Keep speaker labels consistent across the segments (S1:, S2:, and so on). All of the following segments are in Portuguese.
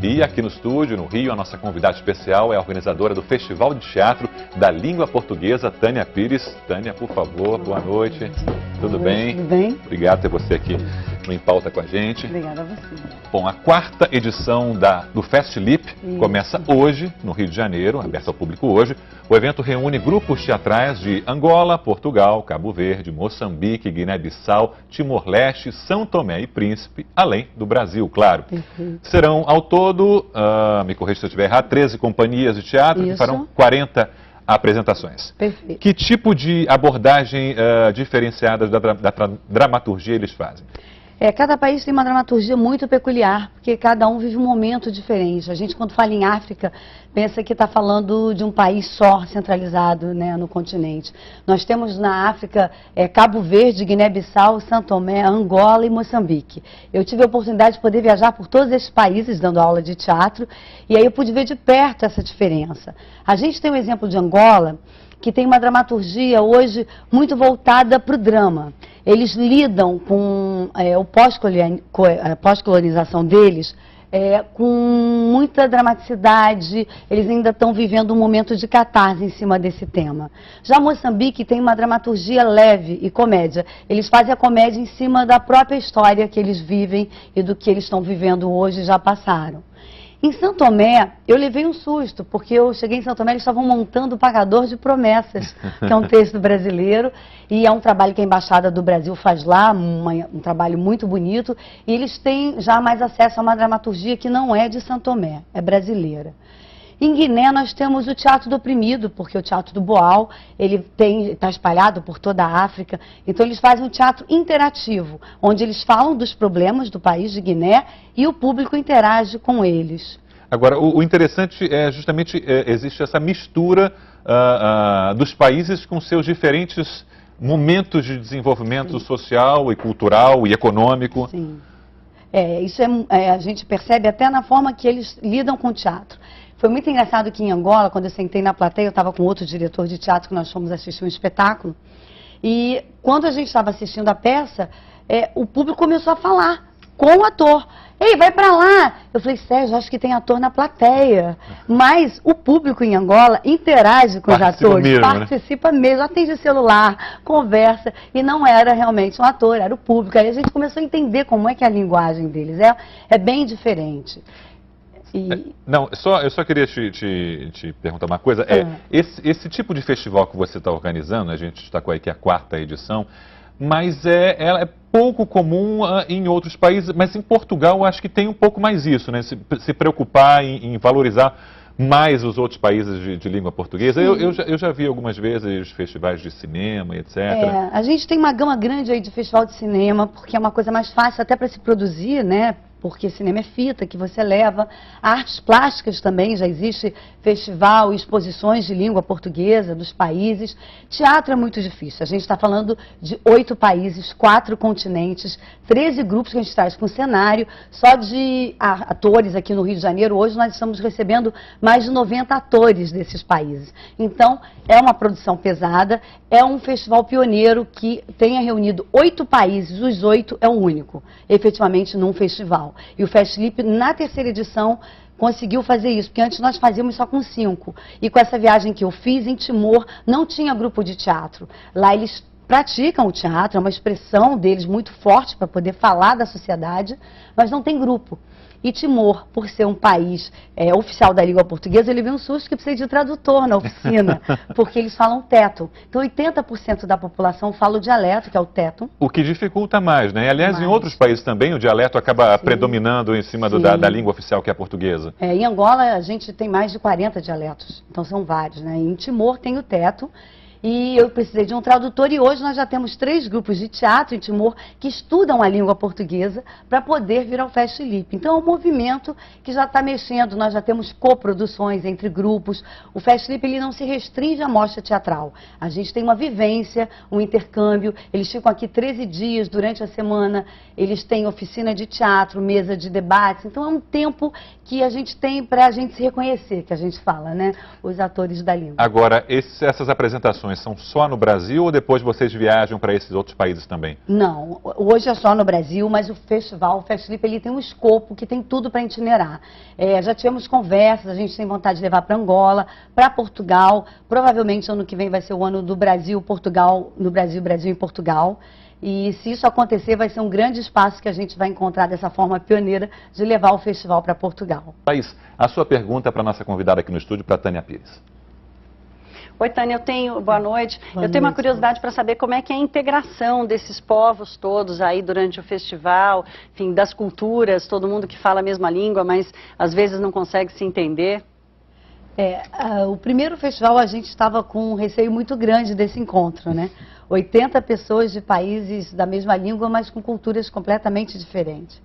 S1: E aqui no estúdio, no Rio, a nossa convidada especial é a organizadora do Festival de Teatro da Língua Portuguesa, Tânia Pires. Tânia, por favor, boa noite. Tudo bem?
S2: Tudo bem.
S1: Obrigado por ter você aqui no Em Pauta com a gente.
S2: Obrigada a você.
S1: Bom, a 4ª edição do FestLip começa hoje, no Rio de Janeiro, aberto ao público hoje. O evento reúne grupos teatrais de Angola, Portugal, Cabo Verde, Moçambique, Guiné-Bissau, Timor-Leste, São Tomé e Príncipe, além do Brasil, claro.
S2: Perfeito.
S1: Serão, ao todo, me corrija se eu estiver errado, 13 companhias de teatro que farão 40 apresentações.
S2: Perfeito.
S1: Que tipo de abordagem diferenciada da dramaturgia eles fazem?
S2: Cada país tem uma dramaturgia muito peculiar, porque cada um vive um momento diferente. A gente, quando fala em África, pensa que está falando de um país só, centralizado, né, no continente. Nós temos na África Cabo Verde, Guiné-Bissau, São Tomé, Angola e Moçambique. Eu tive a oportunidade de poder viajar por todos esses países dando aula de teatro, e aí eu pude ver de perto essa diferença. A gente tem um exemplo de Angola, que tem uma dramaturgia hoje muito voltada para o drama. Eles lidam com a pós-colonização deles com muita dramaticidade, eles ainda estão vivendo um momento de catarse em cima desse tema. Já Moçambique tem uma dramaturgia leve e comédia. Eles fazem a comédia em cima da própria história que eles vivem e do que eles estão vivendo hoje e já passaram. Em São Tomé, eu levei um susto, porque eu cheguei em São Tomé, eles estavam montando o Pagador de Promessas, que é um texto brasileiro, e é um trabalho que a Embaixada do Brasil faz lá, um trabalho muito bonito, e eles têm já mais acesso a uma dramaturgia que não é de São Tomé, é brasileira. Em Guiné, nós temos o Teatro do Oprimido, porque o Teatro do Boal, ele está espalhado por toda a África. Então, eles fazem um teatro interativo, onde eles falam dos problemas do país de Guiné e o público interage com eles.
S1: Agora, o interessante é justamente existe essa mistura dos países com seus diferentes momentos de desenvolvimento social e cultural e econômico.
S2: Sim. Isso a gente percebe até na forma que eles lidam com o teatro. Foi muito engraçado que em Angola, quando eu sentei na plateia, eu estava com outro diretor de teatro que nós fomos assistir um espetáculo. E quando a gente estava assistindo a peça, o público começou a falar com o ator. Ei, vai pra lá! Eu falei, Sérgio, acho que tem ator na plateia. Mas o público em Angola interage com os atores,
S1: mesmo,
S2: participa mesmo, atende celular, conversa. E não era realmente um ator, era o público. Aí a gente começou a entender como é que é a linguagem deles. É bem diferente.
S1: Não, eu só queria te perguntar uma coisa. Esse tipo de festival que você está organizando, a gente destacou aí que é a 4ª edição, mas ela é pouco comum em outros países, mas em Portugal eu acho que tem um pouco mais isso, né? Se preocupar em valorizar mais os outros países de língua portuguesa. Eu já vi algumas vezes festivais de cinema, etc.
S2: A gente tem uma gama grande aí de festival de cinema, porque é uma coisa mais fácil até para se produzir, né? Porque cinema é fita que você leva. Artes plásticas também, já existe festival e exposições de língua portuguesa dos países. Teatro é muito difícil. A gente está falando de 8 países, 4 continentes, 13 grupos que a gente traz com cenário. Só de atores aqui no Rio de Janeiro, hoje nós estamos recebendo mais de 90 atores desses países. Então, é uma produção pesada, é um festival pioneiro que tenha reunido 8 países, os 8 é o único, efetivamente, num festival. E o FestLip, na 3ª edição, conseguiu fazer isso, porque antes nós fazíamos só com 5. E com essa viagem que eu fiz em Timor, não tinha grupo de teatro. Lá eles praticam o teatro, é uma expressão deles muito forte para poder falar da sociedade, mas não tem grupo. E Timor, por ser um país oficial da língua portuguesa, ele vê um susto que precisa de tradutor na oficina, porque eles falam teto. Então, 80% da população fala o dialeto, que é o teto.
S1: O que dificulta mais, né? Aliás, em outros países também, o dialeto acaba predominando em cima da língua oficial, que é a portuguesa.
S2: Em Angola, a gente tem mais de 40 dialetos, então são vários, né? Em Timor tem o teto. E eu precisei de um tradutor e hoje nós já temos 3 grupos de teatro em Timor que estudam a língua portuguesa para poder vir ao FestLip. Então é um movimento que já está mexendo, nós já temos coproduções entre grupos. O FestLip ele não se restringe à mostra teatral. A gente tem uma vivência, um intercâmbio, eles ficam aqui 13 dias durante a semana, eles têm oficina de teatro, mesa de debates. Então é um tempo que a gente tem para a gente se reconhecer, que a gente fala, né? Os atores da língua.
S1: Agora, essas apresentações apresentações são só no Brasil ou depois vocês viajam para esses outros países também?
S2: Não, hoje é só no Brasil, mas o festival, o Festlipe, ele tem um escopo que tem tudo para itinerar. Já tivemos conversas, a gente tem vontade de levar para Angola, para Portugal, provavelmente ano que vem vai ser o ano do Brasil, Portugal, no Brasil, Brasil e Portugal. E se isso acontecer, vai ser um grande espaço que a gente vai encontrar dessa forma pioneira de levar o festival para Portugal.
S1: Thaís, a sua pergunta para a nossa convidada aqui no estúdio, para a Tânia Pires.
S3: Oi, Tânia, boa noite. Eu tenho uma curiosidade para saber como é que é a integração desses povos todos aí durante o festival, enfim, das culturas, todo mundo que fala a mesma língua, mas às vezes não consegue se entender.
S2: O primeiro festival a gente estava com um receio muito grande desse encontro, né? 80 pessoas de países da mesma língua, mas com culturas completamente diferentes.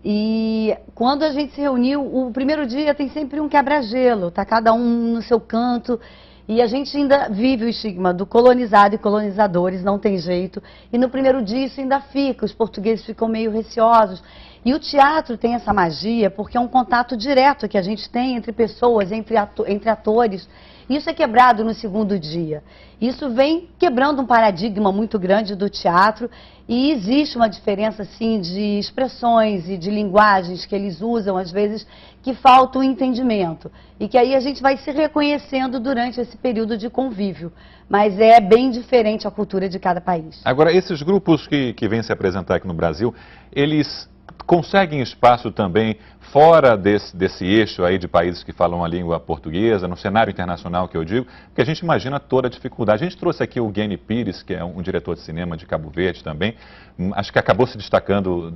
S2: E quando a gente se reuniu, o primeiro dia tem sempre um quebra-gelo, tá cada um no seu canto. E a gente ainda vive o estigma do colonizado e colonizadores, não tem jeito. E no primeiro dia isso ainda fica, os portugueses ficam meio receosos. E o teatro tem essa magia porque é um contato direto que a gente tem entre pessoas, entre atores. Isso é quebrado no segundo dia. Isso vem quebrando um paradigma muito grande do teatro e existe uma diferença, sim, de expressões e de linguagens que eles usam, às vezes, que falta o entendimento. E que aí a gente vai se reconhecendo durante esse período de convívio. Mas é bem diferente a cultura de cada país.
S1: Agora, esses grupos que vêm se apresentar aqui no Brasil, eles conseguem espaço também fora desse eixo aí de países que falam a língua portuguesa, no cenário internacional que eu digo, porque a gente imagina toda a dificuldade. A gente trouxe aqui o Gueni Pires, que é um diretor de cinema de Cabo Verde também, acho que acabou se destacando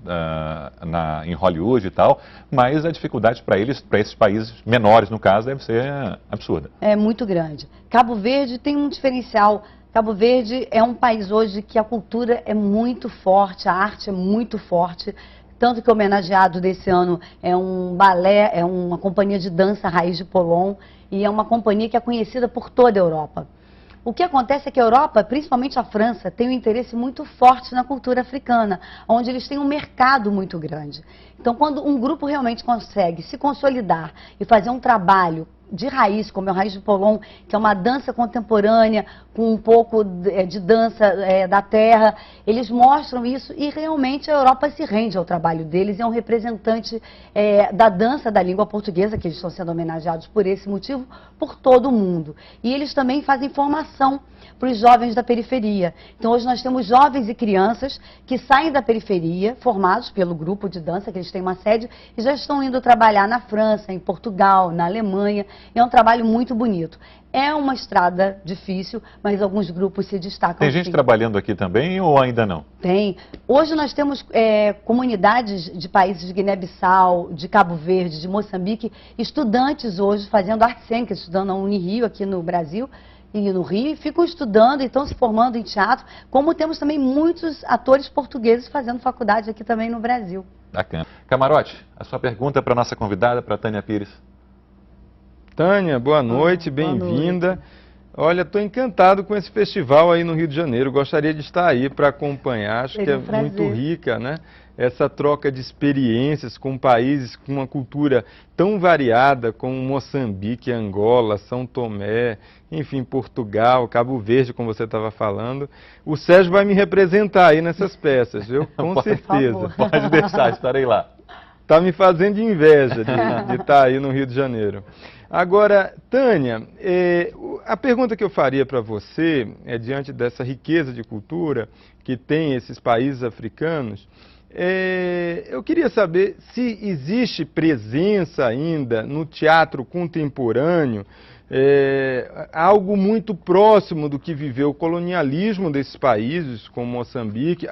S1: em Hollywood e tal, mas a dificuldade para esses países menores, no caso, deve ser absurda.
S2: É muito grande. Cabo Verde tem um diferencial. Cabo Verde é um país hoje que a cultura é muito forte, a arte é muito forte. Tanto que o homenageado desse ano é um balé, é uma companhia de dança Raiz de Polon, e é uma companhia que é conhecida por toda a Europa. O que acontece é que a Europa, principalmente a França, tem um interesse muito forte na cultura africana, onde eles têm um mercado muito grande. Então, quando um grupo realmente consegue se consolidar e fazer um trabalho de raiz, como é o Raiz de Polon, que é uma dança contemporânea, com um pouco de dança da terra, eles mostram isso e realmente a Europa se rende ao trabalho deles, é um representante da dança da língua portuguesa, que eles estão sendo homenageados por esse motivo, por todo o mundo. E eles também fazem formação para os jovens da periferia. Então hoje nós temos jovens e crianças que saem da periferia, formados pelo grupo de dança, que eles têm uma sede, e já estão indo trabalhar na França, em Portugal, na Alemanha. É um trabalho muito bonito. É uma estrada difícil, mas alguns grupos se destacam.
S1: Tem gente trabalhando aqui também ou ainda não?
S2: Tem. Hoje nós temos comunidades de países de Guiné-Bissau, de Cabo Verde, de Moçambique, estudantes hoje fazendo arte cênica, estudando na Unirio aqui no Brasil e no Rio, ficam estudando e estão se formando em teatro, como temos também muitos atores portugueses fazendo faculdade aqui também no Brasil.
S1: Bacana. Camarote, a sua pergunta para a nossa convidada, para a Tânia Pires.
S4: Tânia, boa noite, bem-vinda. Olha, estou encantado com esse festival aí no Rio de Janeiro. Gostaria de estar aí para acompanhar. Acho que é muito rica, né? Essa troca de experiências com países com uma cultura tão variada como Moçambique, Angola, São Tomé, enfim, Portugal, Cabo Verde, como você estava falando. O Sérgio vai me representar aí nessas peças, viu? Com certeza.
S1: Pode deixar, estarei lá.
S4: Está me fazendo inveja de estar aí no Rio de Janeiro. Agora, Tânia, a pergunta que eu faria para você, diante dessa riqueza de cultura que tem esses países africanos, eu queria saber se existe presença ainda no teatro contemporâneo, algo muito próximo do que viveu o colonialismo desses países, como Moçambique.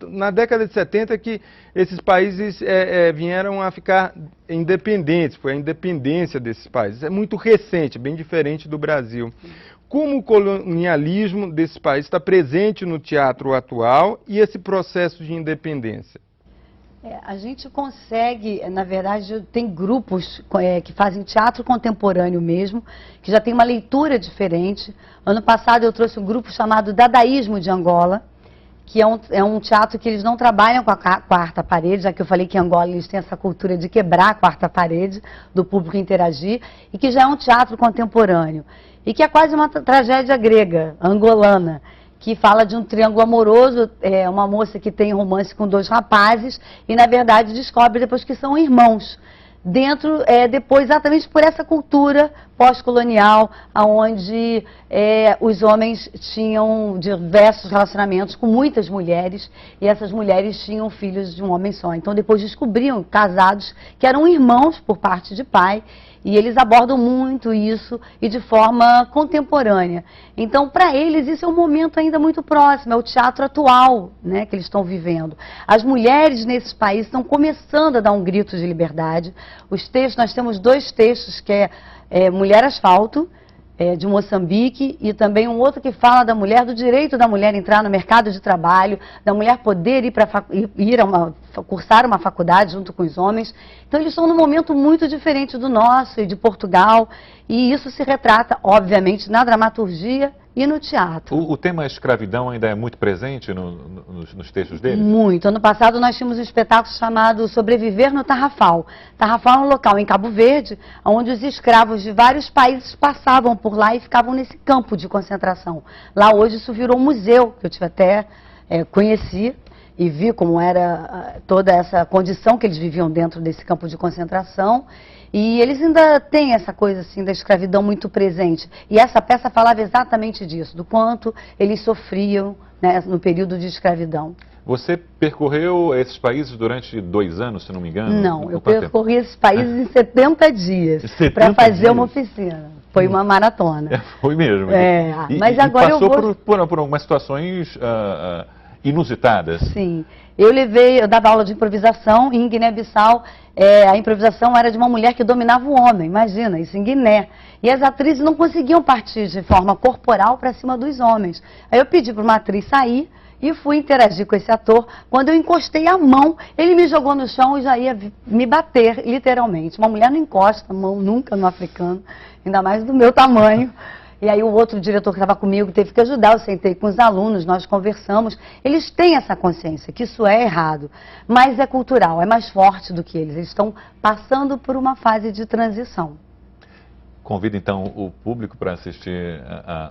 S4: Na década de 70 que esses países vieram a ficar independentes, foi a independência desses países. É muito recente, bem diferente do Brasil. Como o colonialismo desses países está presente no teatro atual e esse processo de independência?
S2: A gente consegue, na verdade, tem grupos que fazem teatro contemporâneo mesmo, que já tem uma leitura diferente. Ano passado eu trouxe um grupo chamado Dadaísmo de Angola, que é um teatro que eles não trabalham com a quarta parede, já que eu falei que em Angola eles têm essa cultura de quebrar a quarta parede, do público interagir, e que já é um teatro contemporâneo, e que é quase uma tragédia grega, angolana, que fala de um triângulo amoroso, uma moça que tem romance com 2 rapazes, e na verdade descobre depois que são irmãos. Depois exatamente por essa cultura pós-colonial, onde os homens tinham diversos relacionamentos com muitas mulheres, e essas mulheres tinham filhos de um homem só. Então depois descobriam casados que eram irmãos por parte de pai, e eles abordam muito isso e de forma contemporânea. Então, para eles, isso é um momento ainda muito próximo, é o teatro atual, né, que eles estão vivendo. As mulheres nesses países estão começando a dar um grito de liberdade. Os textos, nós temos 2 textos, que é Mulher Asfalto, de Moçambique, e também um outro que fala da mulher, do direito da mulher entrar no mercado de trabalho, da mulher poder cursar uma faculdade junto com os homens. Então eles estão num momento muito diferente do nosso e de Portugal, e isso se retrata, obviamente, na dramaturgia e no teatro.
S1: O tema escravidão ainda é muito presente nos textos deles?
S2: Muito. Ano passado nós tínhamos um espetáculo chamado Sobreviver no Tarrafal. Tarrafal é um local em Cabo Verde, onde os escravos de vários países passavam por lá e ficavam nesse campo de concentração. Lá hoje isso virou um museu, que eu até conheci e vi como era toda essa condição que eles viviam dentro desse campo de concentração. E eles ainda têm essa coisa assim da escravidão muito presente. E essa peça falava exatamente disso, do quanto eles sofriam, né, no período de escravidão.
S1: Você percorreu esses países durante 2 anos, se não me engano?
S2: Não, eu percorri esses países em 70 dias para fazer uma oficina. Foi uma maratona.
S1: Foi mesmo.
S2: Mas agora
S1: passou
S2: eu vou...
S1: por algumas situações inusitadas.
S2: Sim. Eu dava aula de improvisação em Guiné-Bissau. A improvisação era de uma mulher que dominava o homem, imagina, isso em Guiné. E as atrizes não conseguiam partir de forma corporal para cima dos homens. Aí eu pedi para uma atriz sair e fui interagir com esse ator. Quando eu encostei a mão, ele me jogou no chão e já ia me bater, literalmente. Uma mulher não encosta a mão nunca no africano, ainda mais do meu tamanho. E aí o outro diretor que estava comigo teve que ajudar, eu sentei com os alunos, nós conversamos. Eles têm essa consciência que isso é errado, mas é cultural, é mais forte do que eles. Eles estão passando por uma fase de transição.
S1: Convido então o público para assistir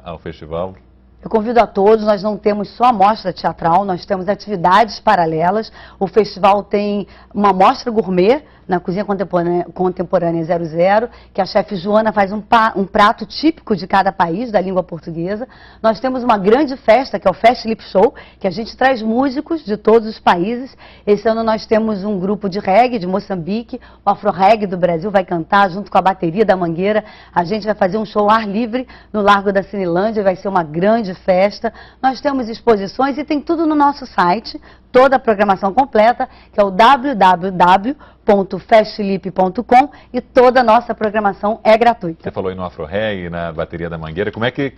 S1: ao festival.
S2: Eu convido a todos, nós não temos só a mostra teatral, nós temos atividades paralelas. O festival tem uma mostra gourmet na Cozinha Contemporânea 00, que a chefe Joana faz um prato típico de cada país, da língua portuguesa. Nós temos uma grande festa, que é o Fest Lip Show, que a gente traz músicos de todos os países. Esse ano nós temos um grupo de reggae de Moçambique, o Afro Reggae do Brasil vai cantar junto com a bateria da Mangueira. A gente vai fazer um show ar livre no Largo da Cinelândia, vai ser uma grande festa. Nós temos exposições e tem tudo no nosso site, toda a programação completa, que é o www.festlip.com, e toda a nossa programação é gratuita.
S1: Você falou aí no Afro Reggae, na bateria da Mangueira. Como é que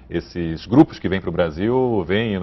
S1: esses grupos que vêm para o Brasil veem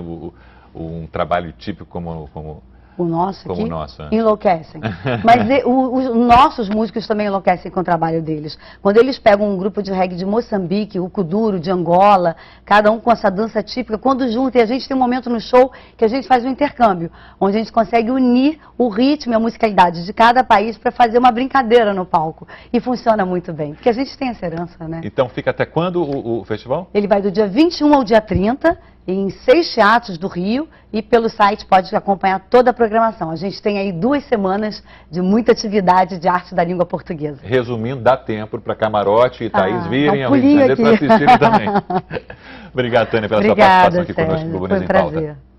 S1: um trabalho típico como
S2: o nosso aqui,
S1: nosso,
S2: enlouquecem. Mas os nossos músicos também enlouquecem com o trabalho deles. Quando eles pegam um grupo de reggae de Moçambique, o Kuduro, de Angola, cada um com essa dança típica, quando juntam, e a gente tem um momento no show que a gente faz um intercâmbio, onde a gente consegue unir o ritmo e a musicalidade de cada país para fazer uma brincadeira no palco. E funciona muito bem, porque a gente tem essa herança, né?
S1: Então fica até quando o festival?
S2: Ele vai do dia 21 ao dia 30, em 6 teatros do Rio, e pelo site pode acompanhar toda a programação. A gente tem aí 2 semanas de muita atividade de arte da língua portuguesa.
S1: Resumindo, dá tempo para Camarote e Thaís virem ao Rio de Janeiro
S2: aqui
S1: para assistirem também. Obrigado, Tânia, pela sua participação aqui conosco no Bonito em Pauta.